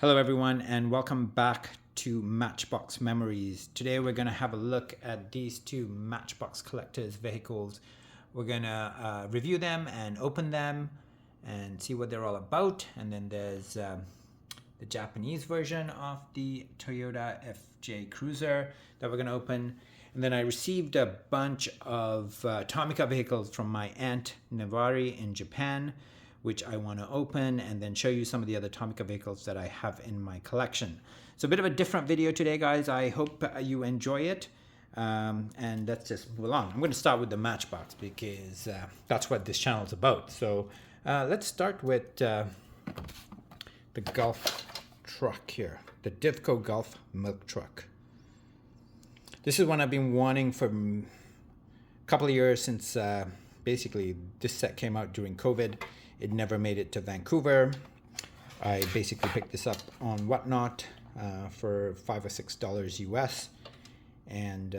Hello everyone and welcome back to Matchbox Memories. Today we're going to have a look at these two Matchbox collectors vehicles. We're going to review them and open them and see what they're all about. And then there's the Japanese version of the Toyota FJ Cruiser that we're going to open. And then I received a bunch of Tomica vehicles from my aunt Navari in Japan, which I want to open and then show you some of the other Tomica vehicles that I have in my collection. So a bit of a different video today, guys. I hope you enjoy it. And let's just move along. I'm going to start with the Matchbox because that's what this channel is about. So let's start with the Golf truck here, the Divco Golf milk truck. This is one I've been wanting for a couple of years since basically this set came out during COVID. It never made it to Vancouver. I basically picked this up on Whatnot for $5 or $6 US, and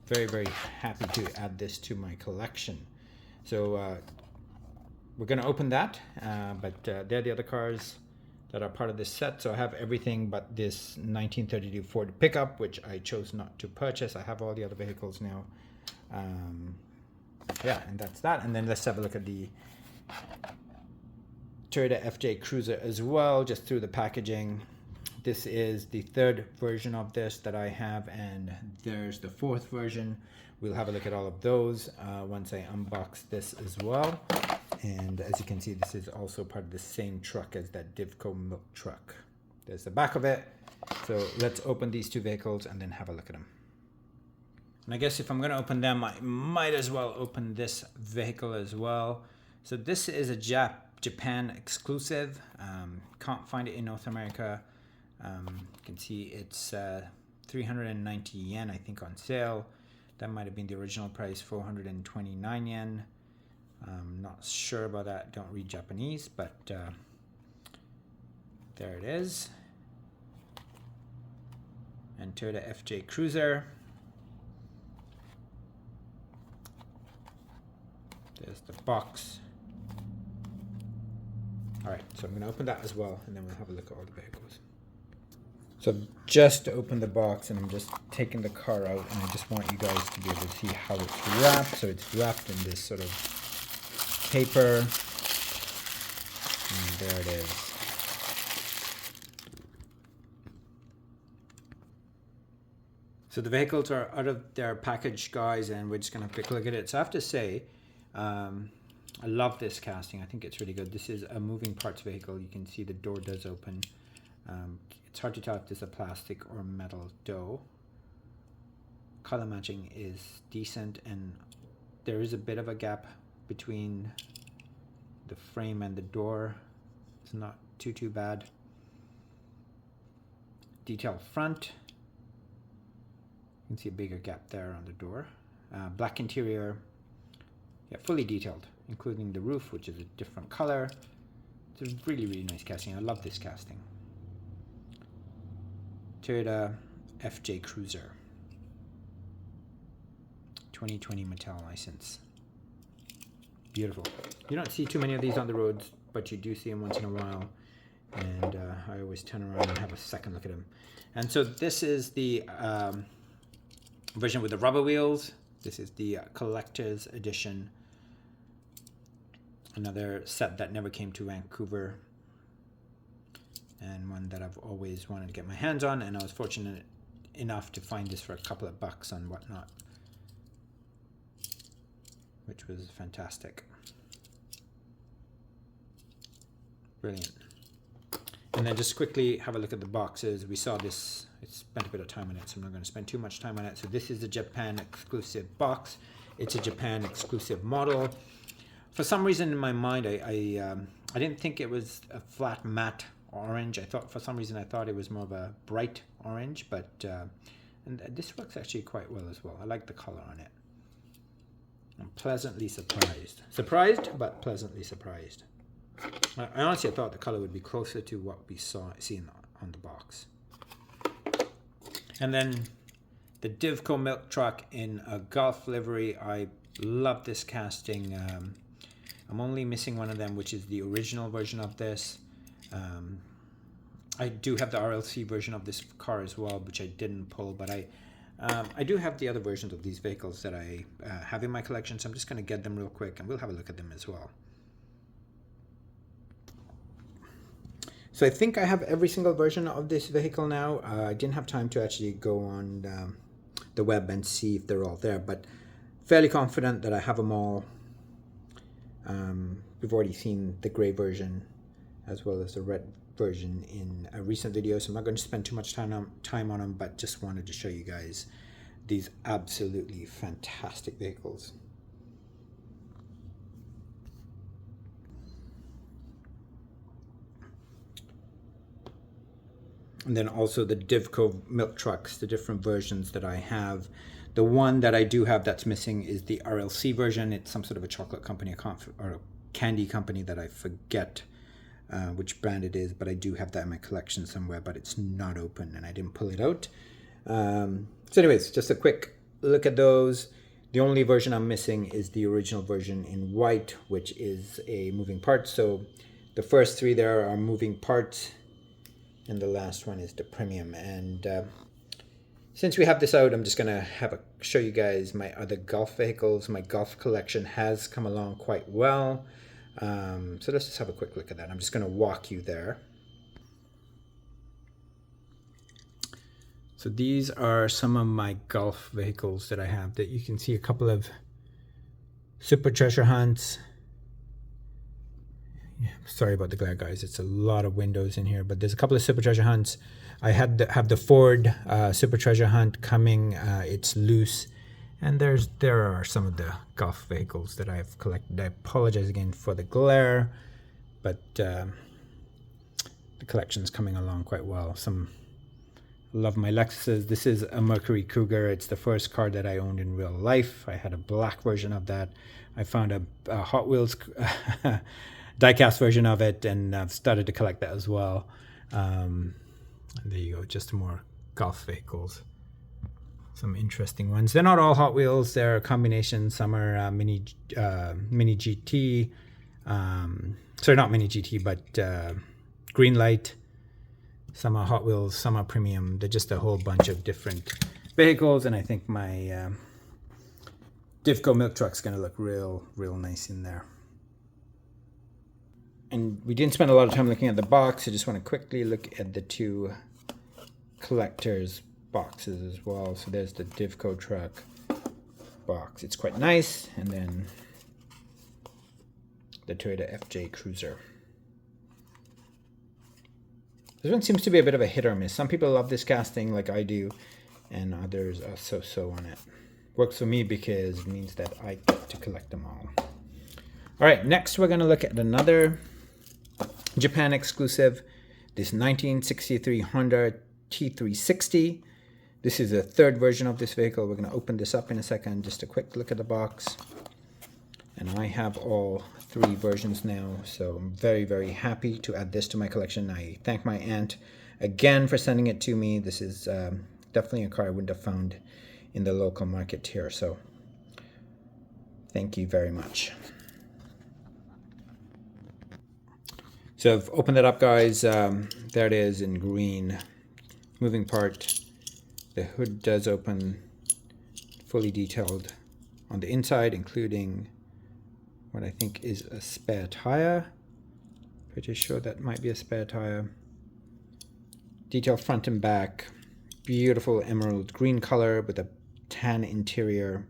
very, very happy to add this to my collection. So we're going to open that, but they're the other cars that are part of this set. So I have everything but this 1932 Ford pickup, which I chose not to purchase. I have all the other vehicles now. Yeah, and that's that. And then let's have a look at the Toyota FJ Cruiser as well, just through the packaging. This is the third version of this that I have, and there's the fourth version. We'll have a look at all of those once I unbox this as well. And as you can see, this is also part of the same truck as that Divco milk truck. There's the back of it. So let's open these two vehicles and then have a look at them. And I guess if I'm going to open them, I might as well open this vehicle as well. So this is a Japan exclusive. Can't find it in North America. You can see it's 390 yen, I think, on sale. That might have been the original price, 429 yen. Not sure about that. Don't read Japanese, but there it is. And Toyota FJ Cruiser. There's the box. All right, so I'm going to open that as well, and then we'll have a look at all the vehicles. So I've just opened the box, and I'm just taking the car out, and I just want you guys to be able to see how it's wrapped. So it's wrapped in this sort of paper, and there it is. So the vehicles are out of their package, guys, and we're just going to have a quick look at it. So I have to say, I love this casting. I think it's really good. This is a moving parts vehicle. You can see the door does open. It's hard to tell if this is a plastic or metal dough. Color matching is decent, and there is a bit of a gap between the frame and the door. It's not too bad. Detailed front. You can see a bigger gap there on the door. Black interior. Yeah, fully detailed, including the roof, which is a different color. It's a really, really nice casting. I love this casting. Toyota FJ Cruiser. 2020 Mattel license. Beautiful. You don't see too many of these on the roads, but you do see them once in a while. And I always turn around and have a second look at them. And so this is the version with the rubber wheels. This is the collector's edition. Another set that never came to Vancouver, and one that I've always wanted to get my hands on, and I was fortunate enough to find this for a couple of bucks on Whatnot, which was fantastic. Brilliant. And then just quickly have a look at the boxes. We saw this, I spent a bit of time on it, so I'm not going to spend too much time on it. So this is the Japan exclusive box. It's a Japan exclusive model. For some reason in my mind, I didn't think it was a flat matte orange. For some reason I thought it was more of a bright orange, but and this works actually quite well as well. I like the color on it. I'm pleasantly surprised. Surprised, but pleasantly surprised. I honestly thought the color would be closer to what we see on the box. And then the Divco milk truck in a Golf livery. I love this casting. I'm only missing one of them, which is the original version of this. I do have the RLC version of this car as well, which I didn't pull, but I do have the other versions of these vehicles that I have in my collection, so I'm just going to get them real quick and we'll have a look at them as well. So I think I have every single version of this vehicle now. I didn't have time to actually go on the web and see if they're all there, but fairly confident that I have them all. We've already seen the gray version as well as the red version in a recent video, so I'm not going to spend too much time on them, but just wanted to show you guys these absolutely fantastic vehicles. And then also the Divco milk trucks, the different versions that I have. The one that I do have that's missing is the RLC version. It's some sort of a chocolate company, or a candy company that I forget which brand it is, but I do have that in my collection somewhere, but it's not open and I didn't pull it out. So anyways, just a quick look at those. The only version I'm missing is the original version in white, which is a moving part. So the first three there are moving parts, and the last one is the premium. And since we have this out, I'm just gonna show you guys my other Golf vehicles. My Golf collection has come along quite well. So let's just have a quick look at that. I'm just gonna walk you there. So these are some of my Golf vehicles that I have, that you can see a couple of Super Treasure Hunts. Yeah, sorry about the glare, guys. It's a lot of windows in here, but there's a couple of Super Treasure Hunts. I have the Ford Super Treasure Hunt coming. It's loose, and there are some of the Golf vehicles that I've collected. I apologize again for the glare, but the collection's coming along quite well. Love my Lexuses. This is a Mercury Cougar. It's the first car that I owned in real life. I had a black version of that. I found a Hot Wheels diecast version of it, and I've started to collect that as well. And there you go, just more Golf vehicles. Some interesting ones. They're not all Hot Wheels. They're a combination. Some are mini GT. Sorry, not mini GT, but green light. Some are Hot Wheels. Some are premium. They're just a whole bunch of different vehicles, and I think my Divco milk truck's gonna look real nice in there. And we didn't spend a lot of time looking at the box. I just want to quickly look at the two collector's boxes as well. So there's the Divco truck box. It's quite nice. And then the Toyota FJ Cruiser. This one seems to be a bit of a hit or miss. Some people love this casting like I do, and others are so-so on it. Works for me because it means that I get to collect them all. All right, next we're going to look at another Japan exclusive, this 1963 Honda T360. This is a third version of this vehicle. We're going to open this up in a second. Just a quick look at the box. And I have all three versions now, so I'm very happy to add this to my collection. I thank my aunt again for sending it to me. This is definitely a car I wouldn't have found in the local market here, so thank you very much. So I've opened it up, guys. There it is in green. Moving part. The hood does open, fully detailed on the inside, including what I think is a spare tire. Pretty sure that might be a spare tire. Detailed front and back. Beautiful emerald green color with a tan interior.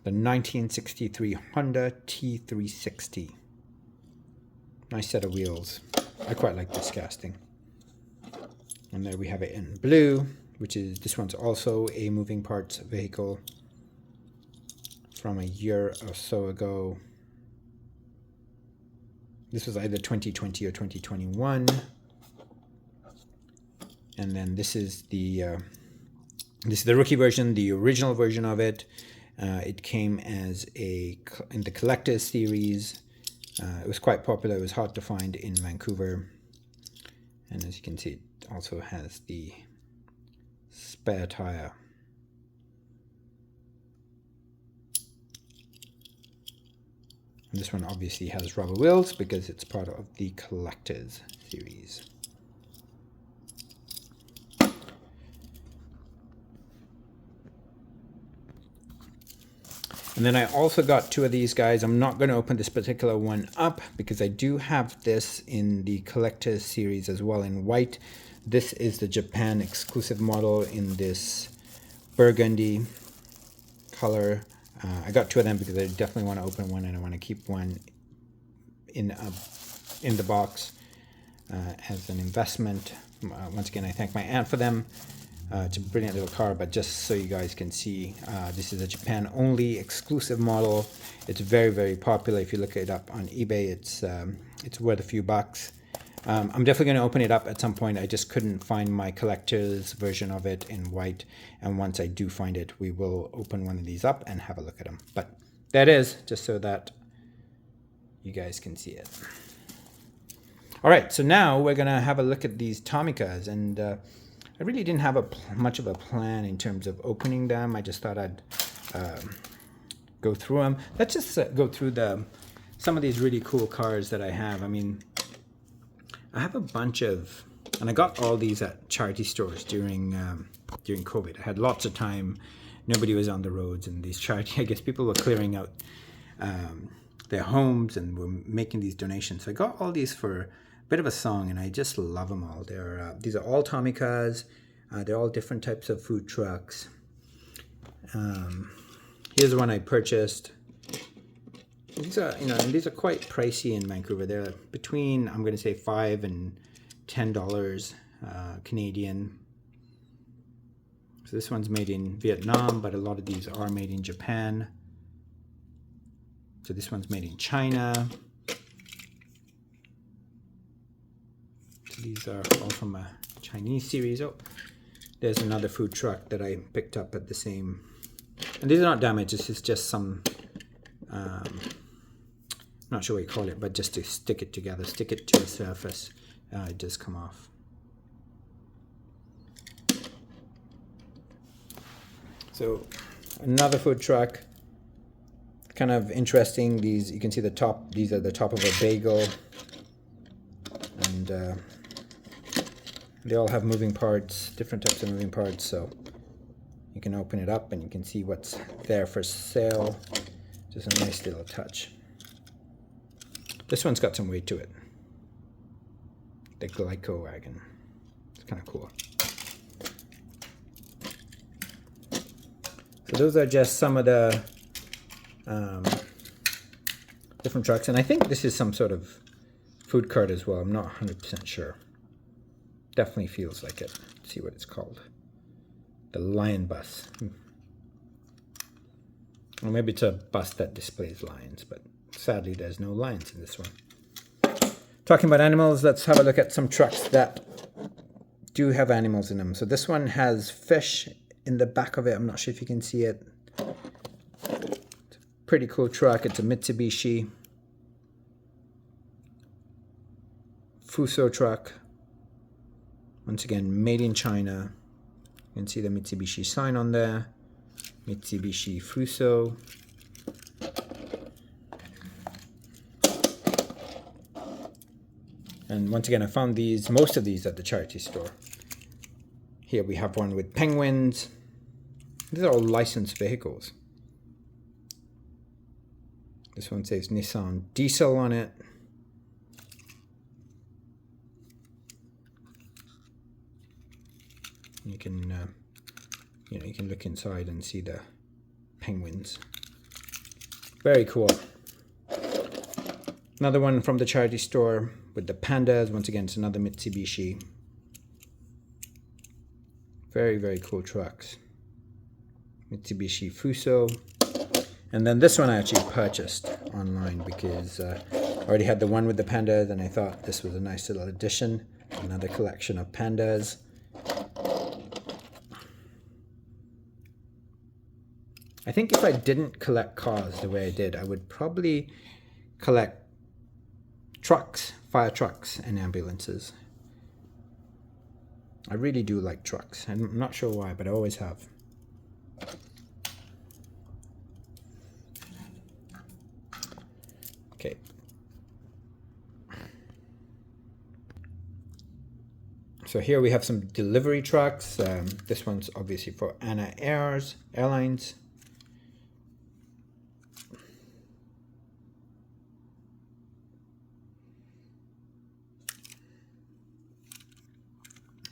The 1963 Honda T360. Nice set of wheels. I quite like this casting. And there we have it in blue, which is, this one's also a moving parts vehicle from a year or so ago. This was either 2020 or 2021. And then this is the rookie version, the original version of it. It came as in the collector's series. It was quite popular. It was hard to find in Vancouver. And as you can see, it also has the spare tire. And this one obviously has rubber wheels because it's part of the collector's series. And then I also got two of these guys. I'm not going to open this particular one up because I do have this in the collector's series as well in white. This is the Japan exclusive model in this burgundy color. I got two of them because I definitely want to open one and I want to keep one in the box as an investment. Once again, I thank my aunt for them. It's a brilliant little car, but just so you guys can see, this is a Japan only exclusive model. It's very, very popular. If you look it up on eBay, it's worth a few bucks. I'm definitely going to open it up at some point. I just couldn't find my collector's version of it in white, and once I do find it, we will open one of these up and have a look at them. But that is just so that you guys can see it. All right, so now we're going to have a look at these Tomicas, and I really didn't have much of a plan in terms of opening them. I just thought I'd go through them. Let's just go through some of these really cool cars that I have. I mean, I have a bunch of, and I got all these at charity stores during COVID. I had lots of time. Nobody was on the roads, and these charity, I guess people were clearing out their homes and were making these donations. So I got all these for bit of a song, and I just love them all. These are all Tomicas. They're all different types of food trucks. Here's one I purchased. These are, these are quite pricey in Vancouver. They're between, I'm going to say, $5 and $10 Canadian. So this one's made in Vietnam, but a lot of these are made in Japan. So this one's made in China. These are all from a Chinese series. Oh, there's another food truck that I picked up at the same. And these are not damaged. This is just some, I'm not sure what you call it, but just to stick it together, stick it to the surface, it does come off. So another food truck, kind of interesting. These, you can see the top, these are the top of a bagel. And they all have moving parts, different types of moving parts, so you can open it up and you can see what's there for sale. Just a nice little touch. This one's got some weight to it. The Glyco wagon. It's kind of cool. So those are just some of the different trucks, and I think this is some sort of food cart as well. I'm not 100% sure. Definitely feels like it. Let's see what it's called. The Lion Bus. Or maybe it's a bus that displays lions, but sadly there's no lions in this one. Talking about animals, let's have a look at some trucks that do have animals in them. So this one has fish in the back of it. I'm not sure if you can see it. It's a pretty cool truck. It's a Mitsubishi Fuso truck. Once again, made in China. You can see the Mitsubishi sign on there. Mitsubishi Fuso. And once again, I found these, most of these at the charity store. Here we have one with penguins. These are all licensed vehicles. This one says Nissan Diesel on it. You can, you can look inside and see the penguins. Very cool. Another one from the charity store with the pandas. Once again, it's another Mitsubishi. Very, very cool trucks. Mitsubishi Fuso. And then this one I actually purchased online because I already had the one with the pandas, and I thought this was a nice little addition. Another collection of pandas. I think if I didn't collect cars the way I did, I would probably collect trucks, fire trucks, and ambulances. I really do like trucks. I'm not sure why, but I always have. Okay. So here we have some delivery trucks. This one's obviously for ANA Airlines.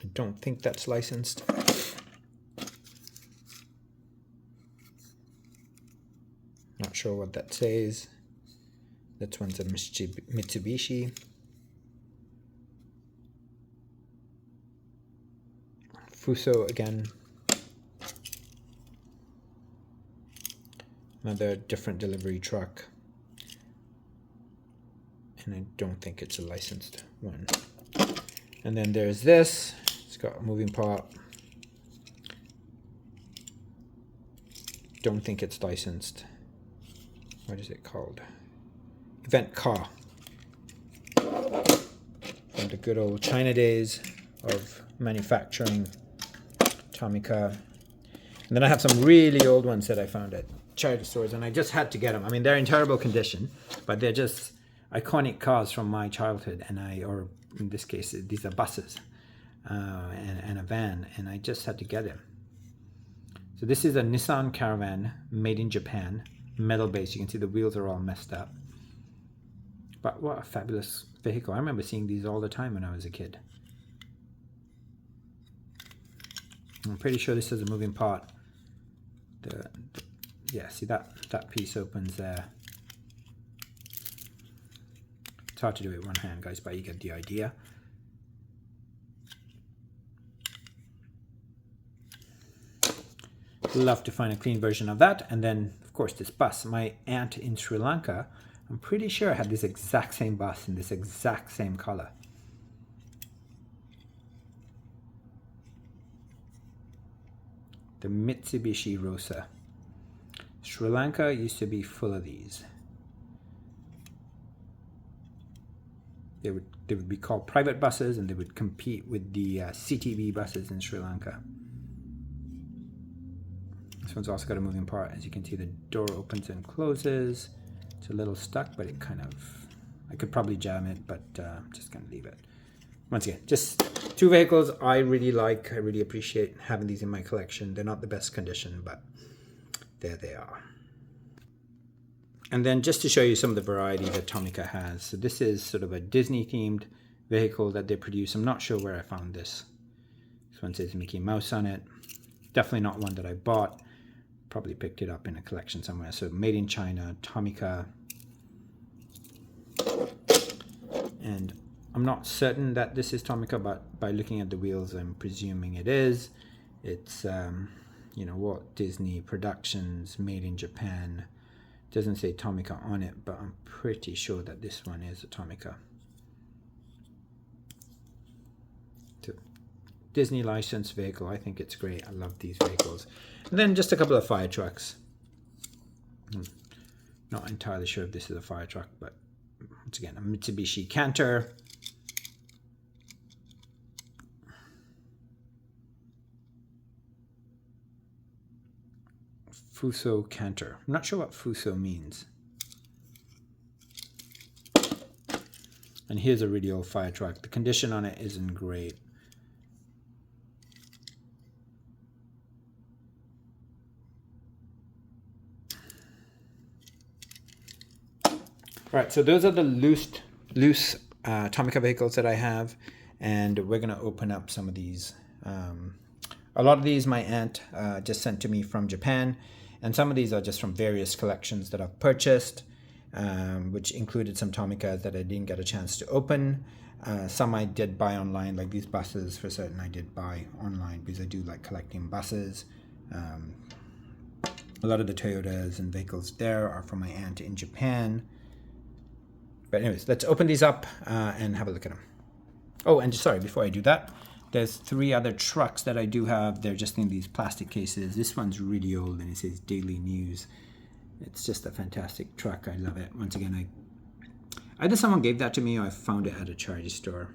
I don't think that's licensed. Not sure what that says. That one's a Mitsubishi. Fuso again. Another different delivery truck. And I don't think it's a licensed one. And then there's this. It's got a moving part. Don't think it's licensed. What is it called? Event car. From the good old China days of manufacturing. Tomica. And then I have some really old ones that I found at charity stores, and I just had to get them. I mean, they're in terrible condition, but they're just iconic cars from my childhood, and or in this case, these are buses and a van, and I just had to get them. So this is a Nissan Caravan made in Japan, metal base. You can see the wheels are all messed up. But what a fabulous vehicle. I remember seeing these all the time when I was a kid. I'm pretty sure this is a moving part. Yeah, see that piece opens there. It's hard to do it with one hand, guys, but you get the idea. Love to find a clean version of that. And then, of course, this bus. My aunt in Sri Lanka, I'm pretty sure had this exact same bus in this exact same color. The Mitsubishi Rosa. Sri Lanka used to be full of these. They would be called private buses, and they would compete with the CTB buses in Sri Lanka. This one's also got a moving part. As you can see, the door opens and closes. It's a little stuck, but it kind of, I could probably jam it, but I'm just gonna leave it. Once again, just two vehicles I really like. I really appreciate having these in my collection. They're not the best condition, but there they are. And then just to show you some of the variety that Tomica has. So this is sort of a Disney themed vehicle that they produce. I'm not sure where I found this. This one says Mickey Mouse on it. Definitely not one that I bought. Probably picked it up in a collection somewhere. So made in China, Tomica. And I'm not certain that this is Tomica, but by looking at the wheels, I'm presuming it is. It's, you know, Walt Disney Productions, made in Japan. Doesn't say Tomica on it, but I'm pretty sure that this one is a Tomica. So, Disney licensed vehicle. I think it's great. I love these vehicles. And then just a couple of fire trucks. Not entirely sure if this is a fire truck, but once again, a Mitsubishi Canter. Fuso Canter. I'm not sure what Fuso means. And here's a really old fire truck. The condition on it isn't great. All right, so those are the loose Tomica vehicles that I have, and we're gonna open up some of these. A lot of these my aunt just sent to me from Japan, and some of these are just from various collections that I've purchased, which included some Tomicas that I didn't get a chance to open. Some I did buy online, like these buses for certain I did buy online because I do like collecting buses. A lot of the Toyotas and vehicles there are from my aunt in Japan. But anyways, let's open these up and have a look at them. Oh, and sorry, before I do that, there's three other trucks that I do have. They're just in these plastic cases. This one's really old and it says Daily News. It's just a fantastic truck. I love it. Once again, either someone gave that to me or I found it at a charity store.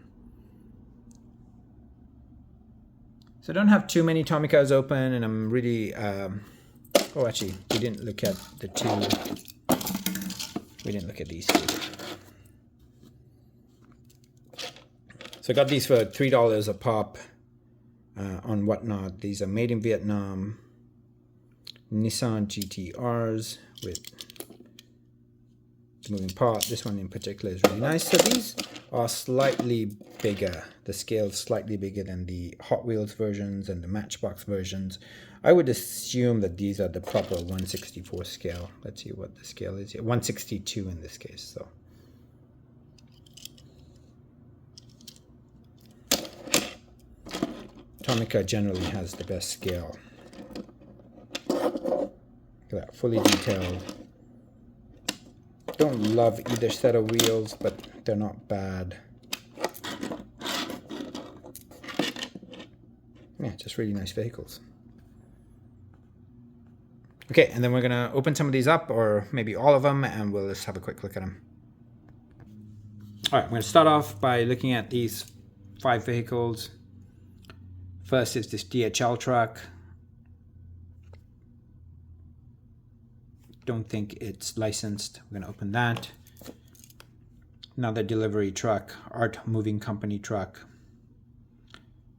So I don't have too many Tomicas open, and I'm really... oh, actually, we didn't look at the two We didn't look at these two. So I got these for $3 a pop on Whatnot. These are made in Vietnam. Nissan GTRs with the moving part. This one in particular is really nice. So these are slightly bigger. The scale is slightly bigger than the Hot Wheels versions and the Matchbox versions. I would assume that these are the proper 1/64 scale. Let's see what the scale is here. 1/62 in this case. So Tomica generally has the best scale. Look at that, fully detailed. Don't love either set of wheels, but they're not bad. Yeah, just really nice vehicles. Okay, and then we're gonna open some of these up, or maybe all of them, and we'll just have a quick look at them. All right, I'm gonna start off by looking at these 5 vehicles. First is this DHL truck. Don't think it's licensed. We're gonna open that. Another delivery truck, Art Moving Company truck.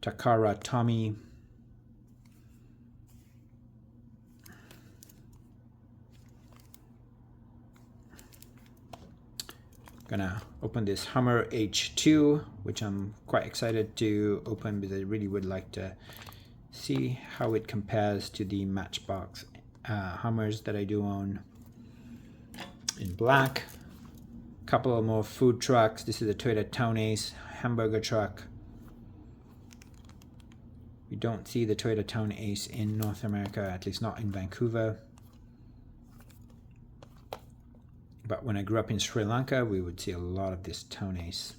Takara Tommy. Gonna open this Hummer H2, which I'm quite excited to open because I really would like to see how it compares to the Matchbox Hummers that I do own in black. Couple of more food trucks. This is a Toyota Town Ace hamburger truck. We don't see the Toyota Town Ace in North America, at least not in Vancouver. But when I grew up in Sri Lanka, we would see a lot of this Town Ace.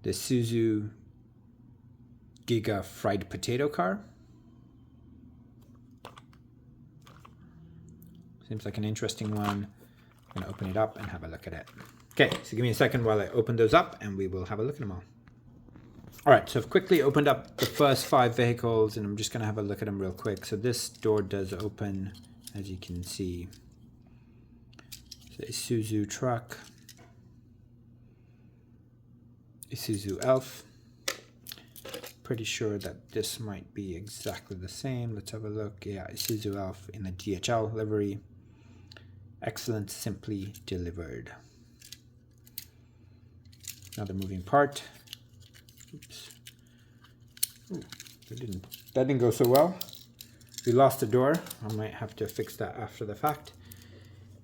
The Suzu Giga fried potato car. Seems like an interesting one. I'm gonna open it up and have a look at it. Okay, so give me a second while I open those up and we will have a look at them all. All right, so I've quickly opened up the first 5 vehicles and I'm just gonna have a look at them real quick. So this door does open, as you can see. It's a Isuzu truck, Isuzu Elf. Pretty sure that this might be exactly the same. Let's have a look. Yeah, Isuzu Elf in the DHL livery. Excellent, simply delivered. Another moving part. Oops. Ooh, that didn't go so well. We lost the door. I might have to fix that after the fact.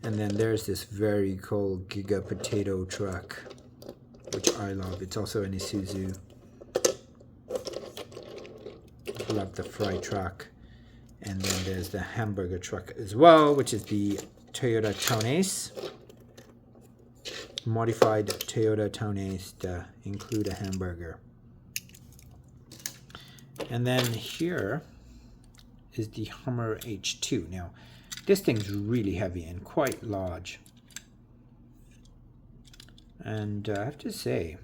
And then there's this very cool Giga potato truck, which I love. It's also an Isuzu. Love the fry truck. And then there's the hamburger truck as well, which is the Toyota Town Ace. Modified Toyota Town Ace to include a hamburger. And then here is the Hummer H2. Now, this thing's really heavy and quite large. And I have to say,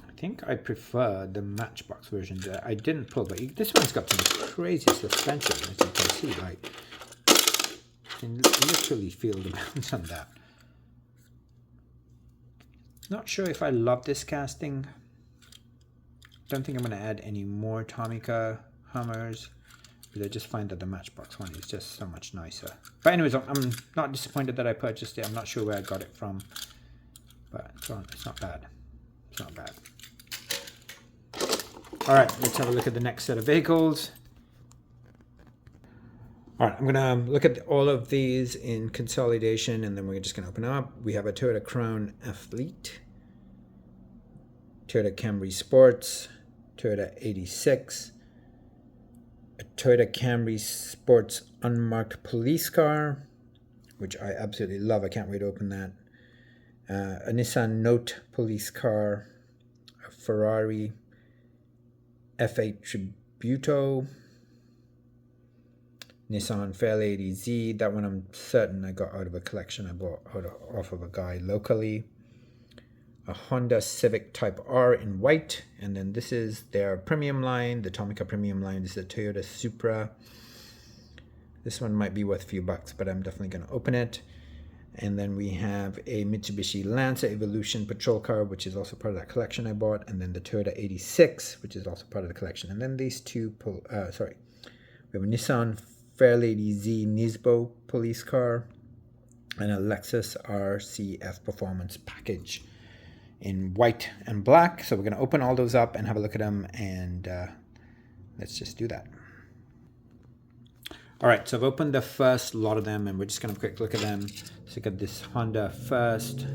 I think I prefer the Matchbox version. I didn't pull, but this one's got some crazy suspension, as you can see. Like, you can literally feel the bounce on that. Not sure if I love this casting. Don't think I'm going to add any more Tomica Hummers, but I just find that the Matchbox one is just so much nicer. But anyways, I'm not disappointed that I purchased it. I'm not sure where I got it from, but it's not bad. It's not bad. All right, let's have a look at the next set of vehicles. All right, I'm gonna look at all of these in consolidation, and then we're just gonna open up. We have a Toyota Crown Athlete, Toyota Camry Sports, Toyota 86, a Toyota Camry Sports unmarked police car, which I absolutely love. I can't wait to open that. A Nissan Note police car, a Ferrari F8 Tributo, Nissan Fairlady Z. That one I'm certain I got out of a collection I bought off of a guy locally. A Honda Civic Type R in white, and then this is their premium line, the Tomica premium line. This is a Toyota Supra. This one might be worth a few bucks, but I'm definitely going to open it. And then we have a Mitsubishi Lancer Evolution patrol car, which is also part of that collection I bought. And then the Toyota 86, which is also part of the collection. And then these two, we have a Nissan Fairlady Z Nismo police car and a Lexus RCF Performance package in white and black. So we're going to open all those up and have a look at them, and let's just do that. All right, so I've opened the first lot of them, and we're just going to have a quick look at them. So we got this Honda first.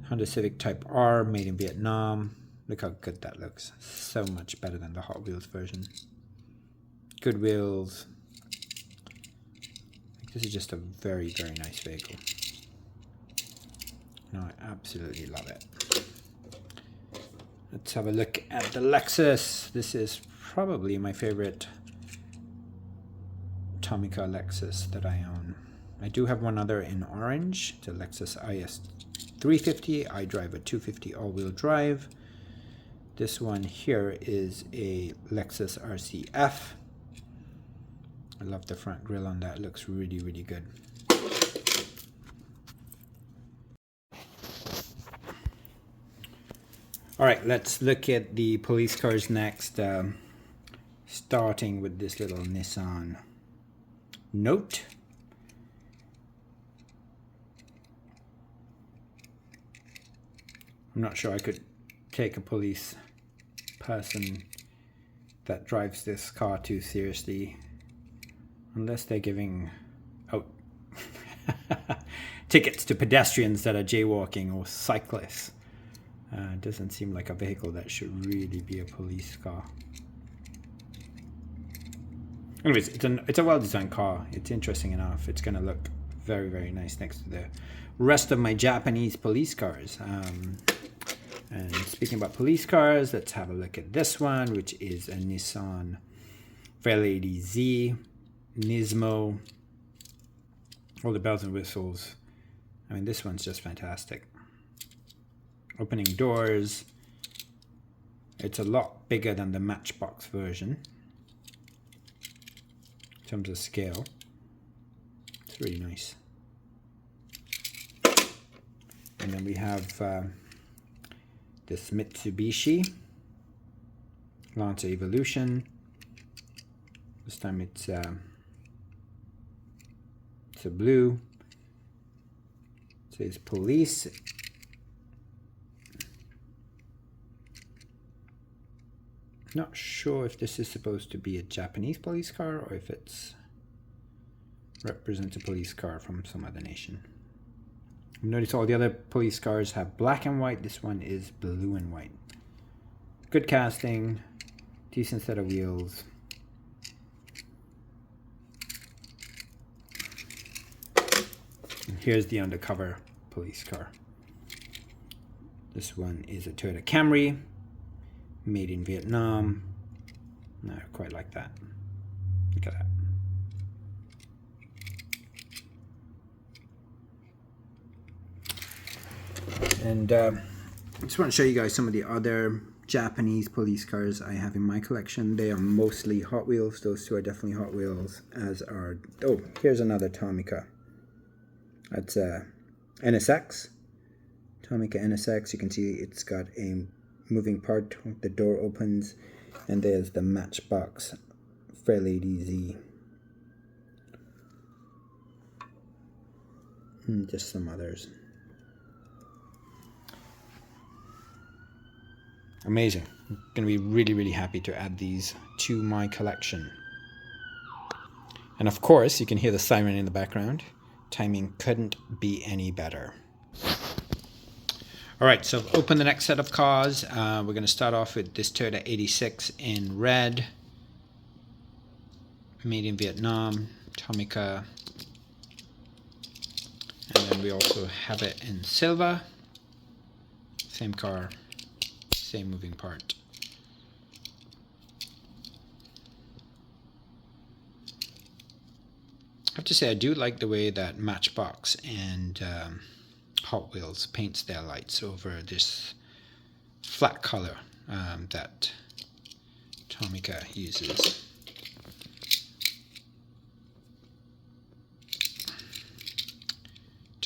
Honda Civic Type R, made in Vietnam. Look how good that looks. So much better than the Hot Wheels version. Good wheels. This is just a very, very nice vehicle. No, I absolutely love it. Let's have a look at the Lexus. This is probably my favorite Tomica Lexus that I own. I do have one other in orange. It's a Lexus IS 350. I drive a 250 all-wheel drive. This one here is a Lexus RCF. I love the front grille on that. It looks really, really good. All right, let's look at the police cars next. Starting with this little Nissan Note. I'm not sure I could take a police person that drives this car too seriously, unless they're giving out tickets to pedestrians that are jaywalking or cyclists. It doesn't seem like a vehicle that should really be a police car. Anyways, it's a well-designed car. It's interesting enough. It's going to look very, very nice next to the rest of my Japanese police cars. And speaking about police cars, let's have a look at this one, which is a Nissan Fairlady Z Nismo. All the bells and whistles. I mean, this one's just fantastic. Opening doors. It's a lot bigger than the Matchbox version in terms of scale. It's really nice. And then we have this Mitsubishi Lancer Evolution. This time it's a blue. It says police. Not sure if this is supposed to be a Japanese police car or if it's represents a police car from some other nation. Notice all the other police cars have black and white. This one is blue and white. Good casting, decent set of wheels. And here's the undercover police car. This one is a Toyota Camry, made in Vietnam. No, I quite like that. Look at that. And I just want to show you guys some of the other Japanese police cars I have in my collection. They are mostly Hot Wheels. Those two are definitely Hot Wheels, as are... Oh, here's another Tomica. That's a NSX. Tomica NSX. You can see it's got a moving part. The door opens, and there's the Matchbox Fairlady Z. And just some others. Amazing. I'm going to be really, really happy to add these to my collection. And of course, you can hear the siren in the background. Timing couldn't be any better. All right, so open the next set of cars. We're going to start off with this Toyota 86 in red. Made in Vietnam, Tomica. And then we also have it in silver. Same car. Same moving part. I have to say I do like the way that Matchbox and Hot Wheels paints their lights over this flat color that Tomica uses.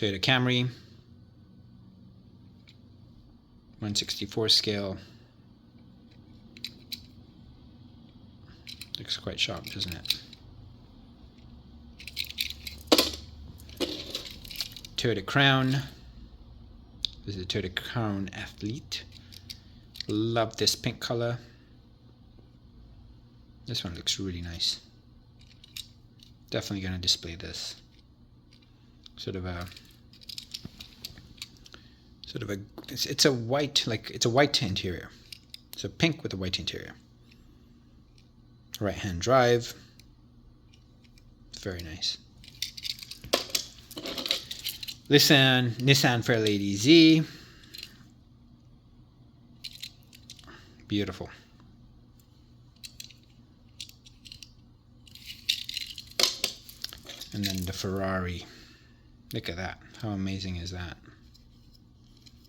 Toyota Camry, 1/64 scale. Looks quite sharp, doesn't it? Toyota Crown. This is a Toyota Crown Athlete. Love this pink color. This one looks really nice. Definitely going to display this. It's a white, it's a white interior. So pink with a white interior. Right hand drive. Very nice. Nissan Fairlady Z. Beautiful. And then the Ferrari. Look at that. How amazing is that?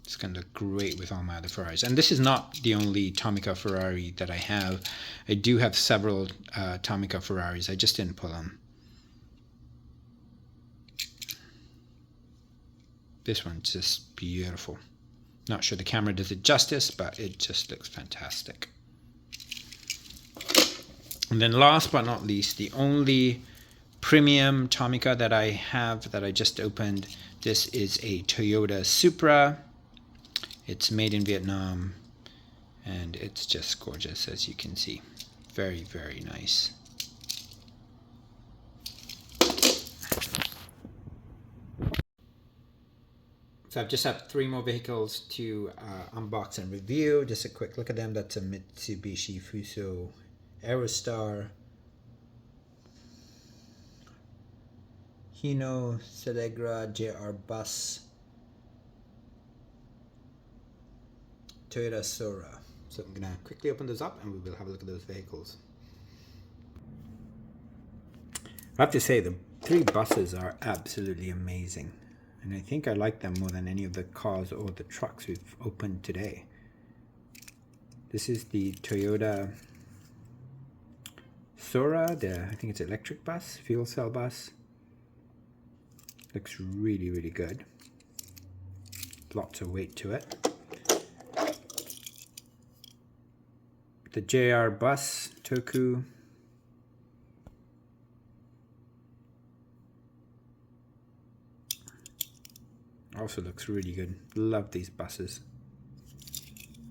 It's going to look great with all my other Ferraris. And this is not the only Tomica Ferrari that I have. I do have several Tomica Ferraris. I just didn't pull them. This one's just beautiful. Not sure the camera does it justice, but it just looks fantastic. And then last but not least, the only premium Tomica that I have that I just opened. This is a Toyota Supra. It's made in Vietnam and it's just gorgeous, as you can see. Very, very nice. So I've just have 3 more vehicles to unbox and review. Just a quick look at them. That's a Mitsubishi Fuso Aerostar, Hino Celegra JR Bus, Toyota Sora. So I'm gonna quickly open those up and we will have a look at those vehicles. I have to say the 3 buses are absolutely amazing. And I think I like them more than any of the cars or the trucks we've opened today. This is the Toyota Sora, I think it's electric bus, fuel cell bus. Looks really, really good. Lots of weight to it. The JR bus, Toku. Also looks really good. Love these buses.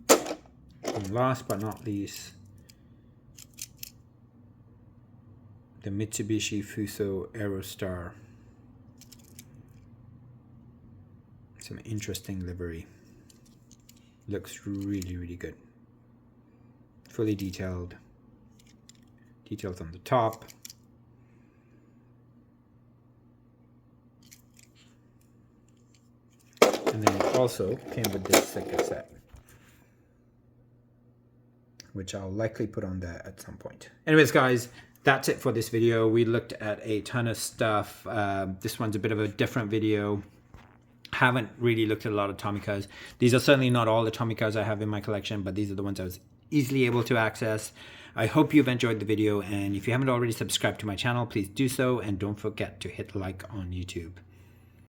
And last but not least, the Mitsubishi Fuso Aerostar. Some interesting livery. Looks really, really good. Fully detailed. Details on the top. And then it also came with this sticker set, which I'll likely put on there at some point. Anyways, guys, that's it for this video. We looked at a ton of stuff. This one's a bit of a different video. Haven't really looked at a lot of Tomicas. These are certainly not all the Tomicas I have in my collection, but these are the ones I was easily able to access. I hope you've enjoyed the video, and if you haven't already subscribed to my channel, please do so, and don't forget to hit like on YouTube.